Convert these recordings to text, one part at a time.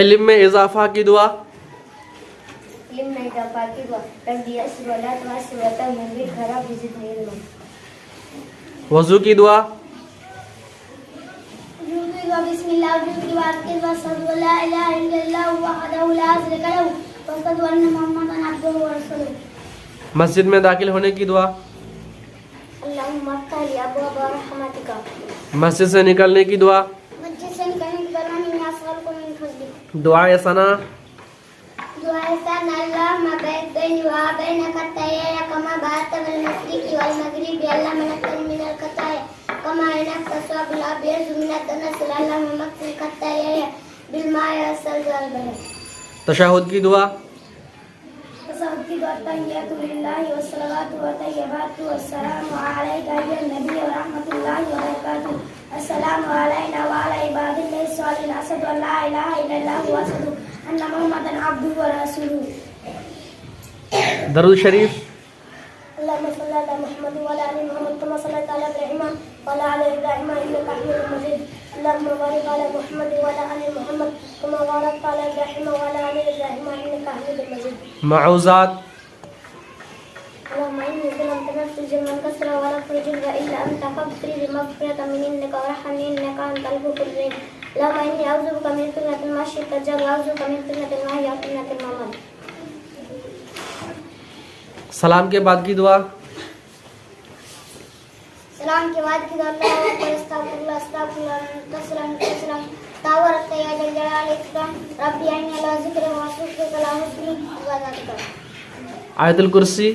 علم میں اضافہ کی دعا. علم میں اضافہ کی دعا. ربی یسر ولا تعسر وتمم بالخيرات وزدنی علما. وضو کی دعا. بسم اللہ وضو کی بات کی دعا. اشہد ان لا الہ الا اللہ وحدہ لا شریک لہ واشہد ان محمدا عبدہ ورسولہ. مسجد میں داخل ہونے کی دعا. اللہم افتح لی ابواب رحمتک. مسجد سے نکلنے کی دعا. مسجد سے نکلنے کے بعد میں اسالک من فضلک. دعائے ثنا. دعائے ثنا اللہم باعد بینی وبین خطایایا کما باعدت بالمشرق والمغرب اللہم نقنی من الخطایا کما ينقى الثوب الأبيض من الدنس. اللهم اغفر خطاياي بالماء والثلج والبرد. تشہد کی دعا. تشہد کی دعا. تحیات للہ والصلوات والطیبات والسلام علیک ایھا النبی ورحمۃ اللہ وبرکاتہ. السلام علینا وعلی عباد اللہ الصالحین. اشہد ان لا الہ الا اللہ واشہد ان محمدا عبدہ ورسولہ. درود شریف. اللهم صل على محمد وعلى ال محمد كما صليت على ابراهيم وعلى ال ابراهيم انك حميد مجيد. اللهم بارك على محمد وعلى ال محمد كما باركت على ابراهيم وعلى ال ابراهيم انك حميد مجيد. معوذات. اللهم اني ظلمت نفسي ظلما كثيرا ولا اغفر الا انت فاغفر لي مغفرة من عندك وارحمني انك انت الغفور الرحيم. اللهم اني اعوذ بك من فتنة المشي الدجال واعوذ بك من فتنة المحيا وفتنة الممات. سلام کے بعد کی دعا. سلام کے بعد کی دعا. اللہ اکبر استغفر اللہ استغفر اللہ تسلم تسلم تبارک یا ذل جلال الاکرام. ربی انی علی ذکر و شکرک لا احصی عبادتک. آیت الکرسی.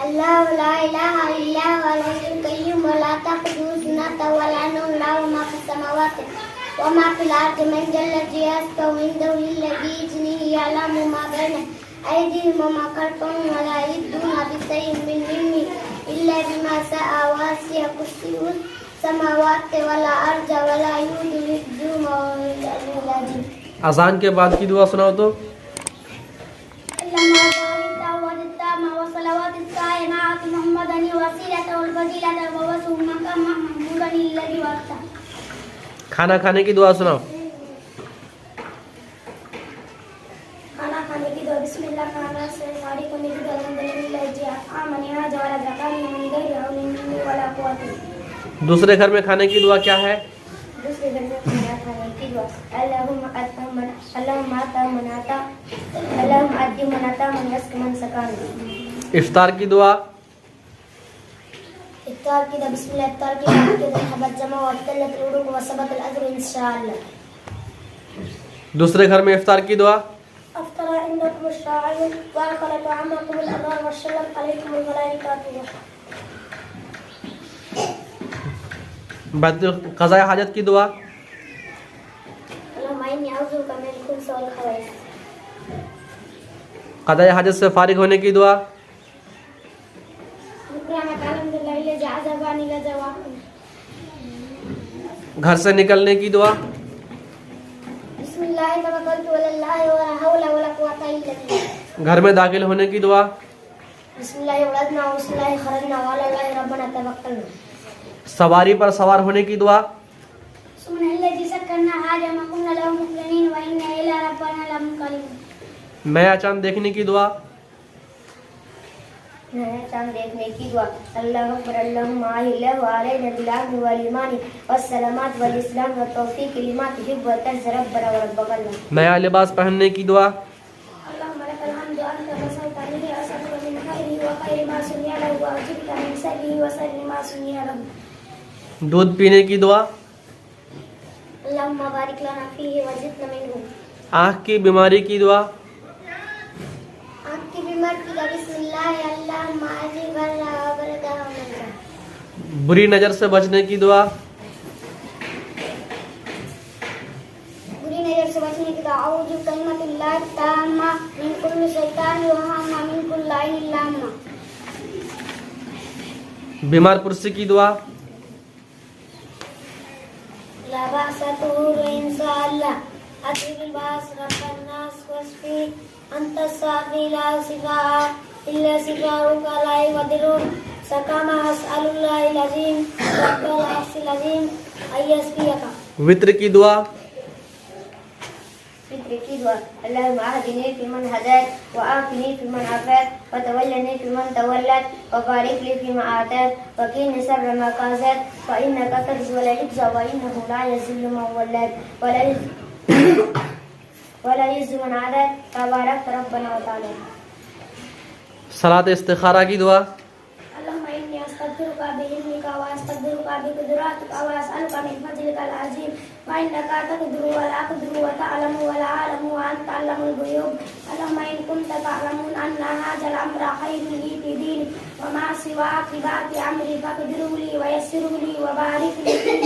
اللہ لا الہ الا هو الحی القیوم لا تأخذہ سنۃ ولا نوم له ما فی السماوات وما فی الارض من ذا الذی یشفع عنده الا بإذنہ یعلم ما بین أيديهم وما خلفهم ولا يحيطون بشيء من علمه إلا بما شاء وسع كرسيه السماوات والأرض ولا يؤوده حفظهما وهو العلي العظيم. اذان کے بعد کی دعا سناؤ تو. اللهم صل وسلم وصلوات الكائنات محمدا وسيلة والفضيلة ووصف مقام محمودا الذي وقته. کھانا کھانے کی دعا سناؤ. کھانا کھانے کی دعا. بسم اللہ کھانا سے فارغ ہونے کی دعا. الحمدللہ جی آمن هذا ولا زکانی من غیر حول منی ولا قوت. دوسرے گھر میں کھانے کی دعا کیا ہے. دوسرے گھر میں کھانا کھانے کی دعا. اللہم اعط من عطا اللہم اعط من عطا من یسق من سقانی. افطار کی دعا. افطار کی دعا. بسم اللہ افطار کی دعا. کہ ذهبت الجمع وابتلت العروق وثبت الاجر انشاءاللہ. دوسرے گھر میں افطار کی دعا. افطر عندكم الشاعر واكل طعامكم الابرار وسلم عليكم الملائكه. بعد قضاء حاجت کی دعا. اللهم اني اعوذ بك من الخبث والخبائث. قضاء حاجت سے فارغ ہونے کی دعا. گھر سے نکلنے کی دعا. بسم اللہ توکلت علی اللہ ولا حول ولا قوت الا باللہ. گھر میں داخل ہونے کی دعا. بسم اللہ ولدنا بسم اللہ خرجنا وعلی اللہ ربنا توکلنا. سواری پر سوار ہونے کی دعا. سبحان الذی سخرنا هذا ما كنا له مقرنین وانا الی ربنا لمنقلبون. نیا چاند دیکھنے کی دعا. نیا چاند دیکھنے کی دعا. اللہ اکبر اللہم اہلہ علینا بالامن والایمان والسلامات والاسلام والتوفیق لما تحب وترضى ربنا وربک اللہ. نیا لباس پہننے کی دعا. اللہم لک الحمد انت رسولتنی اسألک من خیر وخیر ما صنع له واعوذ بک من شر وشر ما صنع له. دودھ پینے کی دعا. اللہم بارک لنا فیہ وزدنا منہ. آنکھ کی بیماری کی دعا. آنکھ کی بیماری کی دعا. بسم اللہ اللہم اعذ برا وبرکہ ومنکہ. بری نظر سے بچنے کی دعا. بری نظر سے بچنے کی دعا. اعوذ بکلمۃ اللہ التامہ من کل شیطان وہامہ من کل عین لامہ. بیمار پرسی کی دعا. لا بأس طهور إن شاء الله. أطيب الباس رب الناس واشفي أنت الشافي لا شفاء إلا شفاؤك لا يغادر سقما. أسأل الله العظيم رب العرش العظيم أن يشفيك. وتر کی دعا. کی دعا اللهم اهدني فيمن هديت وعافني فيمن عافيت وتولني فيمن توليت وبارك لي فيما اعطيت وقني شر ما قضيت فانك تقضي ولا يقضى وانه لا يذل من واليت ولا يعز من عادت تبارك ربنا وتعالى. صلاۃ استخارہ کی دعا. اللهم إني أستغفرك بعلمك وأستقدرك بقدراتك وأسألك من فضلك العظيم فإنك تقدر ولا أقدر وتعلم ولا أعلم وأنت علام الغيوب. اللهم إن كنت تعلم أن هذا الأمر خير لي في ديني وما سوى عاقبات أمري فاقدره لي ويسره لي وبارك لي فيه.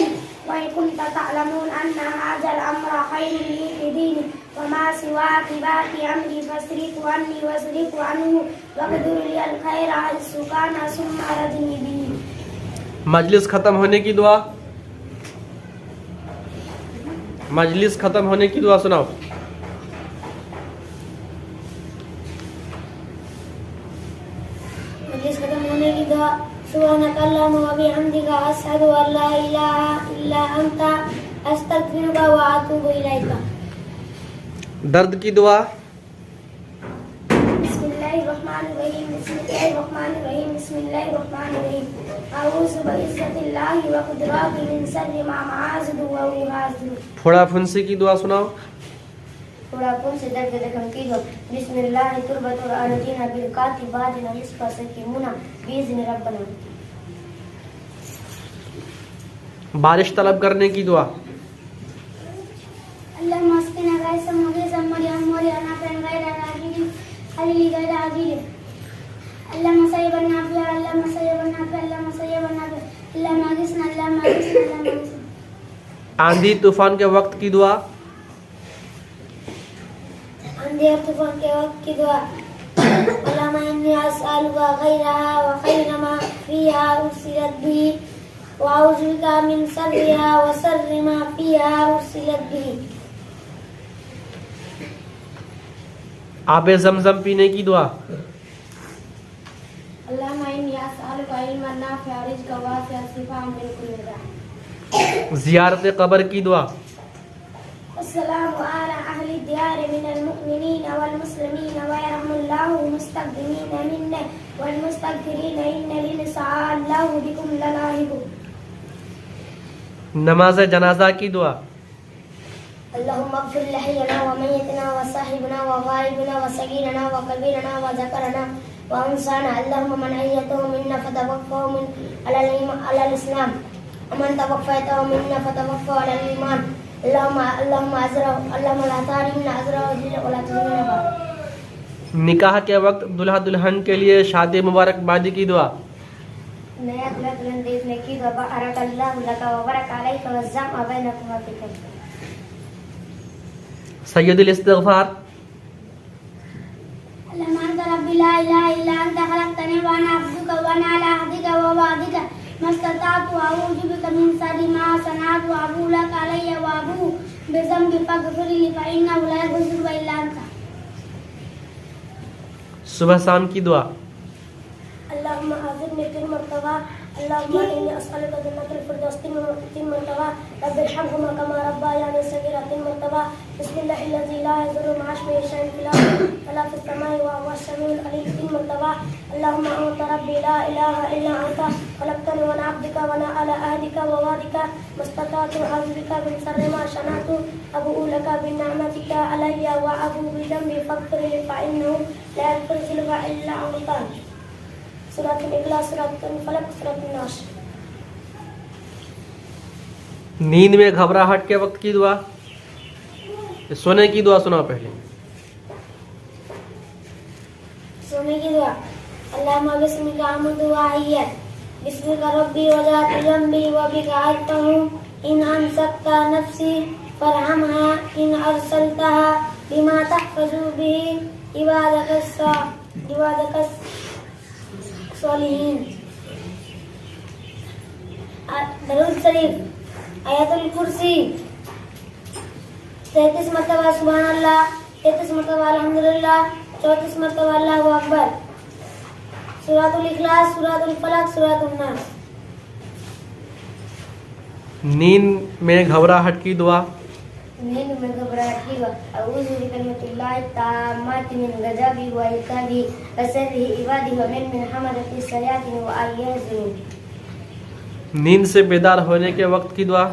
وإن كنت تعلمون أن هذا الأمر خير لي في ديني وما سوى عاقبات أمري فاصرفه عني واصرف عنه واقدر لي الخير حيث كان ثم أردني به. مجلس ختم ہونے کی دعا. مجلس ختم ہونے کی دعا سناؤ. مجلس ختم ہونے کی دعا سبحانك اللهم وبحمدك أشهد أن لا إله إلا أنت أستغفرك وأتوب إليك. درد کی دعا. بسم الله الرحمن الرحيم بسم الله الرحمن الرحيم بسم الله الرحمن الرحيم أعوذ بعزة الله وقدرته من شر ما معاذ وأحاذر. پھوڑا پھنسی کی دعا سناؤ. تھوڑا کون سے درد زخم کی دو بسم اللہ تربت الارضین بالکاتبات نصف سکیمونا باذن ربنا. بارش طلب کرنے کی دعا. اللهم اسقنا غيثا مغيثا مريعا مريعا نافعا غير عاجل خليل غير عاجل. اللهم صيبا نافعا اللهم صيبا نافعا اللهم صيبا نافعا اللهم اغثنا اللهم اغثنا اللهم اغثنا. آندھی طوفان کے وقت کی دعا. آندھی اور طوفان کے وقت کی دعا اللهم إني أسألك خيرها وخير ما فيها أرسلت به وأعوذ بك من شرها وشر ما فيها أرسلت به. آب زمزم پینے کی دعا. اللهم إني أسألك علما نافعا رزقا واسعا شفاء من كل داء. زیارت قبر کی دعا. السلام على أهل الديار من المؤمنين والمسلمين ويرحم الله المستقدمين منا والمستغفرين إن لنسعى الله بكم للاهب. نماز جنازہ کی دعا. اللهم اغفر لحينا وميتنا وصاحبنا وغائبنا وصغيرنا وكبيرنا وذكرنا وأنسانا. اللهم من أيته منا فتوفه على الإسلام ومن توفيته منا فتوفه على الإيمان. اللهم لا تحرمنا أجره ولا تحرمنا بعده. نکاح کے وقت دلہا دلہن کے لیے شادی مبارکبادی کی دعا. نیا دلہا دلہن دیکھنے کی دعا بارک اللہ لک وبارک علیک وجمع بینکما فی خیر. سید الاستغفار. اللهم أنت ربي لا إله إلا أنت خلقتني وأنا عبدك وأنا على عهدك ووعدك ما استطعت وأعوذ بك من شر ما صنعت وأبوء لك علي وأبوء بذنبي فاغفر لي فإنه لا يغفر إلا أنت. صبح شام کی دعا. اللهم أعذني في المرتضى اللهم إني أسألك جنة الفردوس في المرتضى رب ارحمهما كما ربياني صغيرا في المرتضى. بسم الله الذي لا يضر مع اسمه شيء في الأرض ولا في السماء وهو السميع العليم في المرتضى. اللهم أنت ربي لا إله إلا أنت خلقتني وأنا عبدك وأنا على عهدك ووعدك ما استطعت أعوذ بك من شر ما صنعت أبوء لك بنعمتك علي وأبوء بذنبي فاغفر لي فإنه لا يغفر الذنوب إلا أنت. سورة الإخلاص سورة الفلق سورة الناس. نیند میں گھبراہٹ کے وقت کی دعا. سونے کی دعا سناؤ پہلے. سونے کی دعا اللهم بسمك أعمد وأحيا بسمك ربي وذات ذنبي وبك أرفع إن أمسكت نفسي فارحمها إن أرسلتها بما تحفظ به عبادك الصالحين. درود شریف آیت الکرسی 33 مرتبہ سبحان اللہ 33 مرتبہ الحمدللہ 34 مرتبہ اللہ اکبر. سورۃ الاخلاص سورۃ الفلق سورۃ الناس. نیند میں گھبراہٹ کی دعا. نیند میں گھبراہٹ کی اعوذ بکلمۃ اللہ التامات من غضبہ وعقابہ وشر عبادہ ومن حمزۃ الشیاطین وان یحضرون. نیند سے بیدار ہونے کے وقت کی دعا.